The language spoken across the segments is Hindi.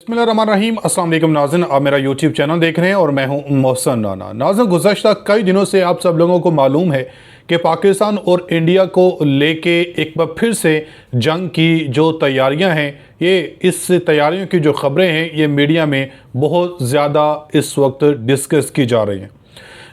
बिस्मिल्लाहिर्रहमानिर्रहीम। अस्सलाम वालेकुम नाज़रीन, आप मेरा यूट्यूब चैनल देख रहे हैं और मैं हूं मोहसन राना। नाज़रीन, गुज़श्ता कई दिनों से आप सब लोगों को मालूम है कि पाकिस्तान और इंडिया को लेके एक बार फिर से जंग की जो तैयारियां हैं, ये इस तैयारियों की जो ख़बरें हैं ये मीडिया में बहुत ज़्यादा इस वक्त डिस्कस की जा रही हैं।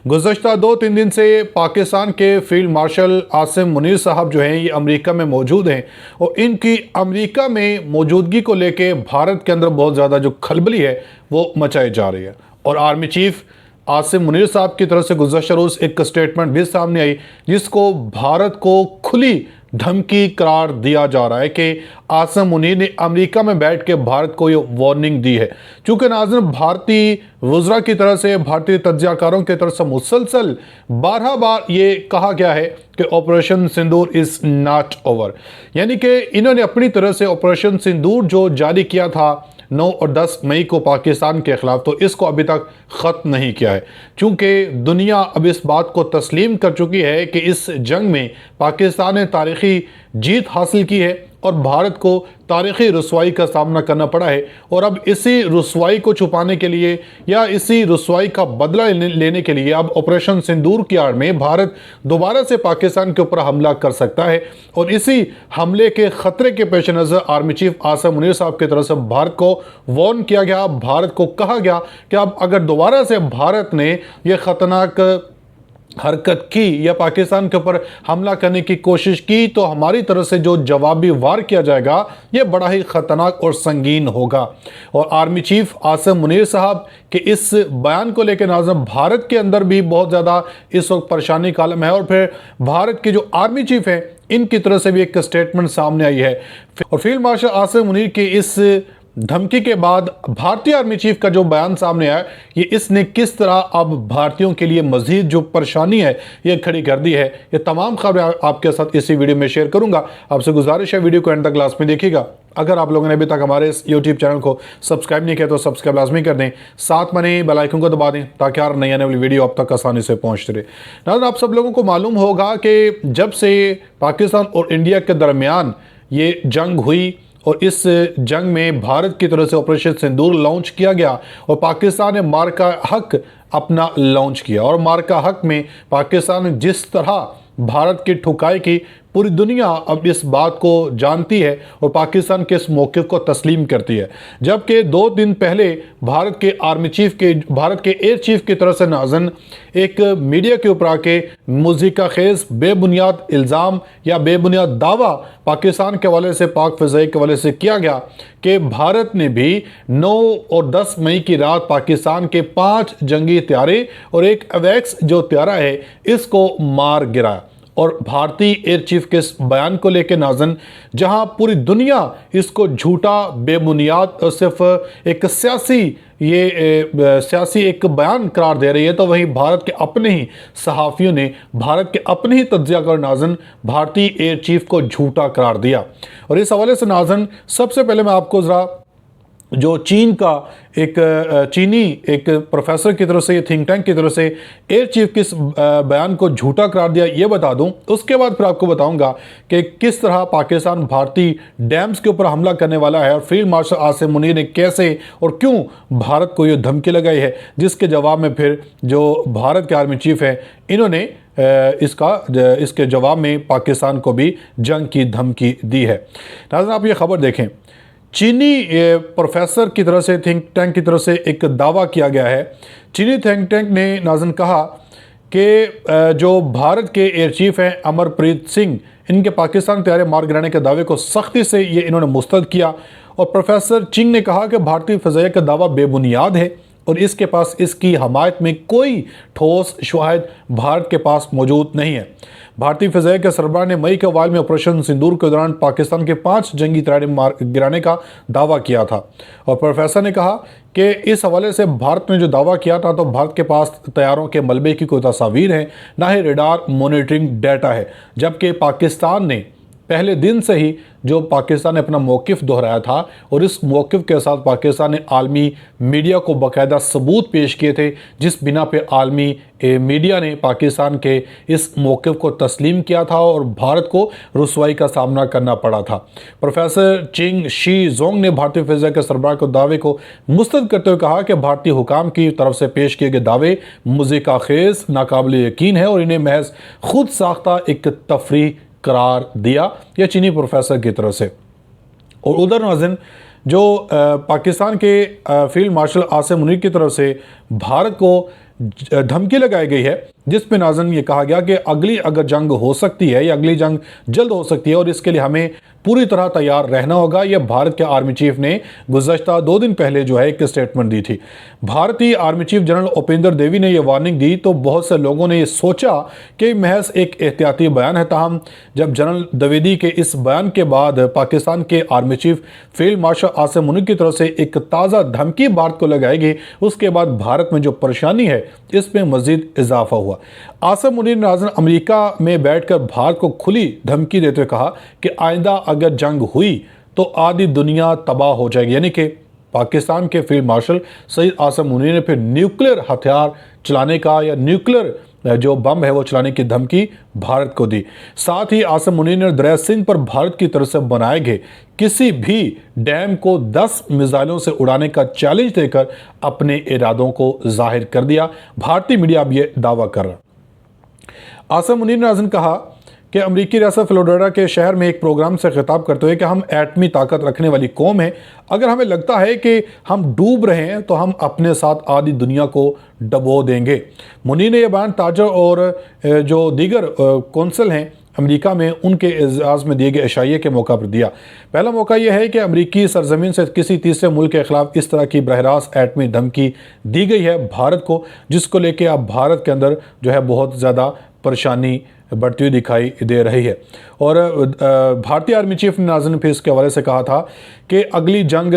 गुज़श्ता 2-3 दिन से पाकिस्तान के फील्ड मार्शल आसिम मुनीर साहब जो हैं ये अमेरिका में मौजूद हैं और इनकी अमेरिका में मौजूदगी को लेके भारत के अंदर बहुत ज़्यादा जो खलबली है वो मचाई जा रही है। और आर्मी चीफ आसिम मुनीर साहब की तरफ से गुज़श्ता रोज़ एक स्टेटमेंट भी सामने आई जिसको भारत को खुली धमकी करार दिया जा रहा है कि आसिम मुनीर ने अमेरिका में बैठ के भारत को ये वार्निंग दी है। चूँकि नाज़रीन, भारतीय वज़रा की तरफ से, भारतीय तज्ज़ियाकारों की तरफ से मुसलसल 12 बार ये कहा गया है कि operation Sindoor is not over, यानी कि इन्होंने अपनी तरफ से ऑपरेशन सिंदूर जो जारी किया था 9 और 10 मई को पाकिस्तान के ख़िलाफ़, तो इसको अभी तक ख़त्म नहीं किया है। चूँकि दुनिया अब इस बात को तस्लीम कर चुकी है कि इस जंग में पाकिस्तान ने तारीख़ी जीत हासिल की है और भारत को तारीख़ी रुसवाई का सामना करना पड़ा है। और अब इसी रुसवाई को छुपाने के लिए या इसी रुसवाई का बदला लेने के लिए अब ऑपरेशन सिंदूर की आड़ में भारत दोबारा से पाकिस्तान के ऊपर हमला कर सकता है। और इसी हमले के ख़तरे के पेश नज़र आर्मी चीफ आसिम मुनीर साहब की तरफ से भारत को वार्न किया गया, भारत को कहा गया कि अब अगर दोबारा से भारत ने यह ख़तरनाक हरकत की या पाकिस्तान के ऊपर हमला करने की कोशिश की तो हमारी तरफ से जो जवाबी वार किया जाएगा ये बड़ा ही ख़तरनाक और संगीन होगा। और आर्मी चीफ आसिम मुनीर साहब के इस बयान को लेकर नाज़रीन भारत के अंदर भी बहुत ज़्यादा इस वक्त परेशानी का आलम है। और फिर भारत के जो आर्मी चीफ हैं इनकी तरफ से भी एक स्टेटमेंट सामने आई है। और फील्ड मार्शल आसिम मुनीर के इस धमकी के बाद भारतीय आर्मी चीफ का जो बयान सामने आया, ये इसने किस तरह अब भारतीयों के लिए मजीद जो परेशानी है ये खड़ी कर दी है। ये तमाम खबरें आपके साथ इसी वीडियो में शेयर करूंगा। आपसे गुजारिश है वीडियो को एंड तक लास्ट में देखिएगा। अगर आप लोगों ने अभी तक हमारे इस यूट्यूब चैनल को सब्सक्राइब नहीं किया तो सब्सक्राइब लाजमी कर दें, साथ में बेल आइकन को दबा दें ताकि हर नई आने वाली वीडियो आप तक आसानी से पहुँचते रहे। नाज़रीन, आप सब लोगों को मालूम होगा कि जब से पाकिस्तान और इंडिया के दरमियान ये जंग हुई और इस जंग में भारत की तरफ से ऑपरेशन सिंदूर लॉन्च किया गया और पाकिस्तान ने मार का हक अपना लॉन्च किया। और मार का हक में पाकिस्तान ने जिस तरह भारत की ठुकाई की, पूरी दुनिया अब इस बात को जानती है और पाकिस्तान के इस मौक़िफ़ को तस्लीम करती है। जबकि 2 दिन पहले भारत के एयर चीफ की तरफ से नाज़रीन एक मीडिया के ऊपर आके मुज़ीका खेज़ बेबुनियाद इल्ज़ाम या बेबुनियाद दावा पाकिस्तान के हवाले से, पाक फ़िज़ाई के हवाले से किया गया कि भारत ने भी 9 और 10 मई की रात पाकिस्तान के 5 जंगी त्यारे और एक अवैक्स जो त्यारा है इसको मार गिराया। और भारतीय एयर चीफ के इस बयान को लेकर नाज़रीन जहां पूरी दुनिया इसको झूठा, बेबुनियाद और सिर्फ एक सियासी एक बयान करार दे रही है, तो वहीं भारत के अपने ही सहाफ़ियों ने, भारत के अपने ही तज्ज़ियाकार नाज़रीन भारतीय एयर चीफ को झूठा करार दिया। और इस हवाले से नाज़रीन सबसे पहले मैं आपको ज़रा जो चीन का चीनी एक प्रोफेसर की तरफ से, ये थिंक टैंक की तरफ से एयर चीफ किस बयान को झूठा करार दिया ये बता दूं। उसके बाद फिर आपको बताऊंगा कि किस तरह पाकिस्तान भारतीय डैम्स के ऊपर हमला करने वाला है और फील्ड मार्शल आसिम मुनीर ने कैसे और क्यों भारत को ये धमकी लगाई है, जिसके जवाब में फिर जो भारत के आर्मी चीफ हैं इन्होंने इसके जवाब में पाकिस्तान को भी जंग की धमकी दी है। नाज़रीन, आप ये खबर देखें, चीनी प्रोफेसर की तरफ से, थिंक टैंक की तरफ से एक दावा किया गया है। चीनी थिंक टैंक ने नाज़रीन कहा कि जो भारत के एयर चीफ हैं अमरप्रीत सिंह, इनके पाकिस्तान तैयारे मार गिराने के दावे को सख्ती से ये इन्होंने मुस्तरद किया। और प्रोफेसर चिंग ने कहा कि भारतीय फ़िज़ाइया का दावा बेबुनियाद है और इसके पास इसकी हमायत में कोई ठोस शवाहिद भारत के पास मौजूद नहीं है। भारतीय फ़िज़ाइया के सरबराह ने मई के अवाइल में ऑपरेशन सिंदूर के दौरान पाकिस्तान के 5 जंगी तैयारे मार गिराने का दावा किया था। और प्रोफेसर ने कहा कि इस हवाले से भारत ने जो दावा किया था तो भारत के पास तैयारों के मलबे की कोई तस्वीर है, ना ही रेडार मॉनिटरिंग डाटा है, जबकि पाकिस्तान ने पहले दिन से ही जो पाकिस्तान ने अपना मौक़िफ़ दोहराया था और इस मौक़िफ़ के साथ पाकिस्तान ने आलमी मीडिया को बाकायदा सबूत पेश किए थे, जिस बिना पे आलमी मीडिया ने पाकिस्तान के इस मौक़िफ़ को तस्लीम किया था और भारत को रुसवाई का सामना करना पड़ा था। प्रोफेसर चिंग शी जोंग ने भारतीय फ़िज़ा के सरबराह को दावे को मुस्तरद करते हुए कहा कि भारतीय हुकाम की तरफ से पेश किए गए दावे मुज़ीक़ाखेज़, नाकाबिल यकीन है और इन्हें महज खुद साख्ता एक तफरीह करार दिया, यह चीनी प्रोफेसर की तरफ से। और उधर नाज़रीन जो पाकिस्तान के फील्ड मार्शल आसिम मुनीर की तरफ से भारत को धमकी लगाई गई है, जिसमें नाज़रीन ये कहा गया कि अगली अगर जंग हो सकती है या अगली जंग जल्द हो सकती है और इसके लिए हमें पूरी तरह तैयार रहना होगा। यह भारत के आर्मी चीफ ने गुज़श्ता 2 दिन पहले जो है एक स्टेटमेंट दी थी। भारतीय आर्मी चीफ जनरल उपेंद्र देवी ने यह वार्निंग दी तो बहुत से लोगों ने यह सोचा कि महज एक एहतियाती बयान है, ताहम जब जनरल द्विवेदी के इस बयान के बाद पाकिस्तान के army chief field marshal Asim Munir की तरफ से एक ताज़ा धमकी भारत को लगाई गई, उसके बाद भारत में जो परेशानी है इसमें मज़ीद इजाफा हुआ। आसिम मुनीर ने अमेरिका में बैठकर भारत को खुली धमकी देते हुए कहा कि आइंदा अगर जंग हुई तो आधी दुनिया तबाह हो जाएगी, यानी कि पाकिस्तान के फील्ड मार्शल सईद आसिम मुनीर ने फिर न्यूक्लियर हथियार चलाने का या न्यूक्लियर जो बम है वो चलाने की धमकी भारत को दी। साथ ही आसिम मुनीर ने दरिया सिंध पर भारत की तरफ से बनाए गए किसी भी डैम को 10 मिसाइलों से उड़ाने का चैलेंज देकर अपने इरादों को जाहिर कर दिया। भारतीय मीडिया अब ये दावा कर रहा। आसिम मुनीर ने कहा कि अमरीकी रियासत फ्लोरिडा के शहर में एक प्रोग्राम से खिताब करते हुए कि हम एटमी ताकत रखने वाली कौम हैं, अगर हमें लगता है कि हम डूब रहे हैं तो हम अपने साथ आधी दुनिया को डबो देंगे। मुनीर ने यह बयान ताजर और जो दीगर कौंसल हैं अमेरिका में उनके एजाज़ में दिए गए इशाइये के मौका पर दिया। पहला मौका यह है कि अमरीकी सरजमीन से किसी तीसरे मुल्क के खिलाफ इस तरह की बरहरास्त एटमी धमकी दी गई है भारत को, जिसको लेके अब भारत के अंदर जो है बहुत ज़्यादा परेशानी बढ़ती हुई दिखाई दे रही है। और भारतीय आर्मी चीफ ने नाज़रीन फिर इसके हवाले से कहा था कि अगली जंग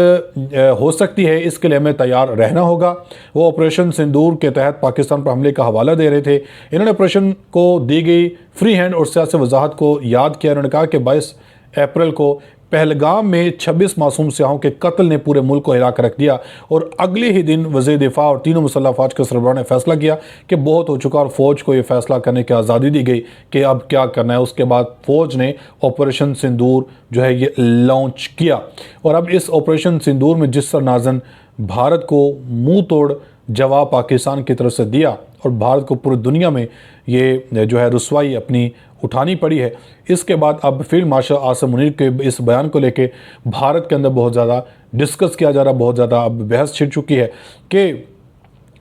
हो सकती है, इसके लिए हमें तैयार रहना होगा। वो ऑपरेशन सिंदूर के तहत पाकिस्तान पर हमले का हवाला दे रहे थे। इन्होंने ऑपरेशन को दी गई फ्री हैंड और सियासी वजाहत को याद किया। उन्होंने कहा कि 22 अप्रैल को पहलगाम में 26 मासूम सियाहों के कत्ल ने पूरे मुल्क को हिला कर रख दिया और अगले ही दिन वज़ीर दिफा और तीनों मुसल्लह फ़ौज के सरबराह ने फैसला किया कि बहुत हो चुका और फ़ौज को ये फैसला करने की आज़ादी दी गई कि अब क्या करना है। उसके बाद फ़ौज ने ऑपरेशन सिंदूर जो है ये लॉन्च किया और अब इस ऑपरेशन सिंदूर में जिस तरह नाज़न भारत को मुँह तोड़ जवाब पाकिस्तान की तरफ से दिया और भारत को पूरी दुनिया में ये जो है रुसवाई अपनी उठानी पड़ी है, इसके बाद अब फील्ड मार्शल आसिम मुनीर के इस बयान को लेके भारत के अंदर बहुत ज़्यादा डिस्कस किया जा रहा, बहुत ज़्यादा अब बहस छिड़ चुकी है कि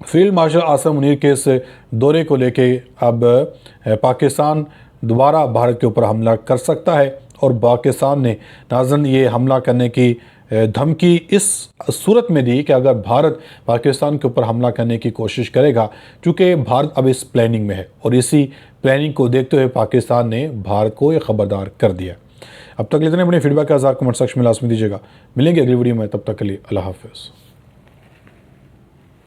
फील्ड मार्शल आसिम मुनीर के इस दौरे को लेके अब पाकिस्तान दोबारा भारत के ऊपर हमला कर सकता है और पाकिस्तान ने नाज़रीन ये हमला करने की धमकी इस सूरत में दी कि अगर भारत पाकिस्तान के ऊपर हमला करने की कोशिश करेगा, चूँकि भारत अब इस प्लानिंग में है और इसी प्लानिंग को देखते हुए पाकिस्तान ने भारत को ये खबरदार कर दिया। अब तक इतने अपने फीडबैक का 1000 कमेंट सेक्शन में लाजमी दीजिएगा। मिलेंगे अगली वीडियो में, तब तक के लिए अल्लाह हाफ़िज़।